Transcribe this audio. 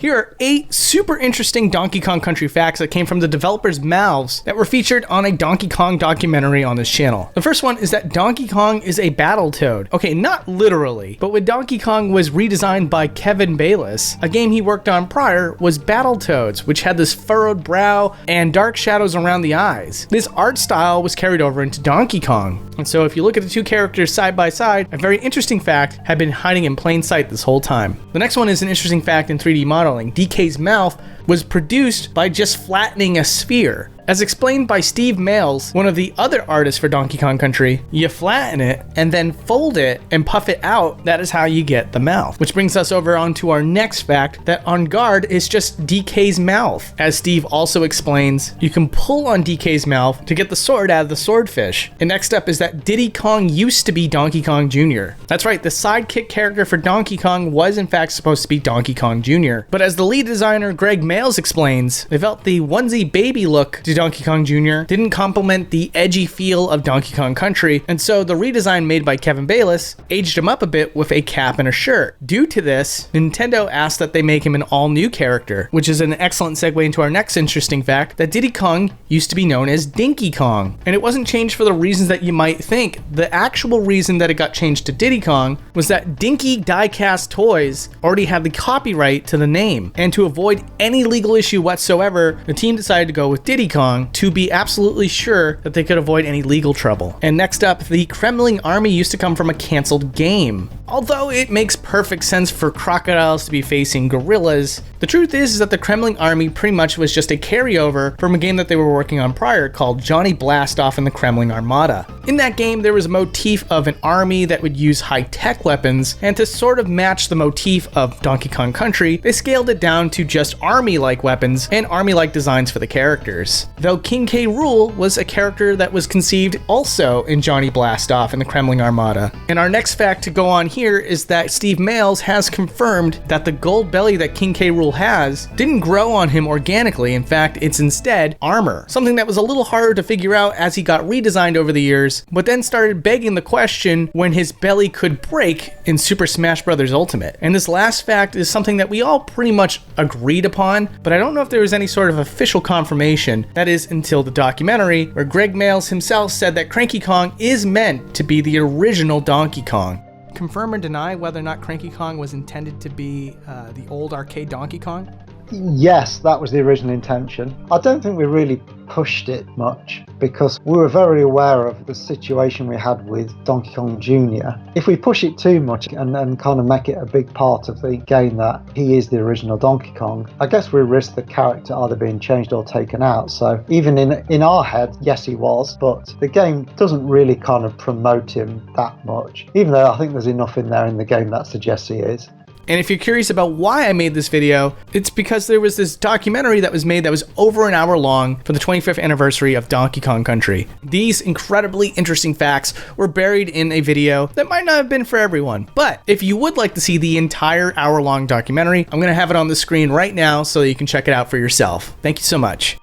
Here are 8 super interesting Donkey Kong Country facts that came from the developers' mouths that were featured on a Donkey Kong documentary on this channel. The first one is that Donkey Kong is a Battletoad. Okay, not literally, but when Donkey Kong was redesigned by Kevin Bayliss, a game he worked on prior was Battletoads, which had this furrowed brow and dark shadows around the eyes. This art style was carried over into Donkey Kong. And so if you look at the two characters side by side, a very interesting fact had been hiding in plain sight this whole time. The next one is an interesting fact in 3D modeling. DK's mouth was produced by just flattening a sphere. As explained by Steve Males, one of the other artists for Donkey Kong Country, you flatten it and then fold it and puff it out. That is how you get the mouth. Which brings us over onto our next fact, that On Guard is just DK's mouth. As Steve also explains, you can pull on DK's mouth to get the sword out of the swordfish. And next up is that Diddy Kong used to be Donkey Kong Jr. That's right, the sidekick character for Donkey Kong was in fact supposed to be Donkey Kong Jr. But as the lead designer Greg Males explains, they felt the onesie baby look to Donkey Kong Jr. didn't complement the edgy feel of Donkey Kong Country, and so the redesign made by Kevin Bayliss aged him up a bit with a cap and a shirt. Due to this, Nintendo asked that they make him an all-new character, which is an excellent segue into our next interesting fact, that Diddy Kong used to be known as Dinky Kong. And it wasn't changed for the reasons that you might think. The actual reason that it got changed to Diddy Kong was that Dinky Die-Cast Toys already had the copyright to the name, and to avoid any legal issue whatsoever, the team decided to go with Diddy Kong to be absolutely sure that they could avoid any legal trouble. And next up, the Kremling Army used to come from a canceled game. Although it makes perfect sense for crocodiles to be facing gorillas, the truth is that the Kremling Army pretty much was just a carryover from a game that they were working on prior called Johnny Blastoff and the Kremling Armada. In that game, there was a motif of an army that would use high-tech weapons, and to sort of match the motif of Donkey Kong Country, they scaled it down to just army-like weapons and army-like designs for the characters. Though King K. Rool was a character that was conceived also in Johnny Blastoff and the Kremling Armada. And our next fact to go on here is that Steve Males has confirmed that the gold belly that King K. Rool has didn't grow on him organically. In fact, it's instead armor. Something that was a little harder to figure out as he got redesigned over the years, but then started begging the question when his belly could break in Super Smash Bros. Ultimate. And this last fact is something that we all pretty much agreed upon, but I don't know if there was any sort of official confirmation. That is until the documentary, where Greg Males himself said that Cranky Kong is meant to be the original Donkey Kong. Confirm or deny whether or not Cranky Kong was intended to be the old arcade Donkey Kong? Yes, that was the original intention. I don't think we really pushed it much because we were very aware of the situation we had with Donkey Kong Jr. If we push it too much and kind of make it a big part of the game that he is the original Donkey Kong, I guess we risk the character either being changed or taken out. So even in our head, yes he was, but the game doesn't really kind of promote him that much, even though I think there's enough in there in the game that suggests he is. And if you're curious about why I made this video, it's because there was this documentary that was made that was over an hour long for the 25th anniversary of Donkey Kong Country. These incredibly interesting facts were buried in a video that might not have been for everyone. But if you would like to see the entire hour-long documentary, I'm going to have it on the screen right now so you can check it out for yourself. Thank you so much.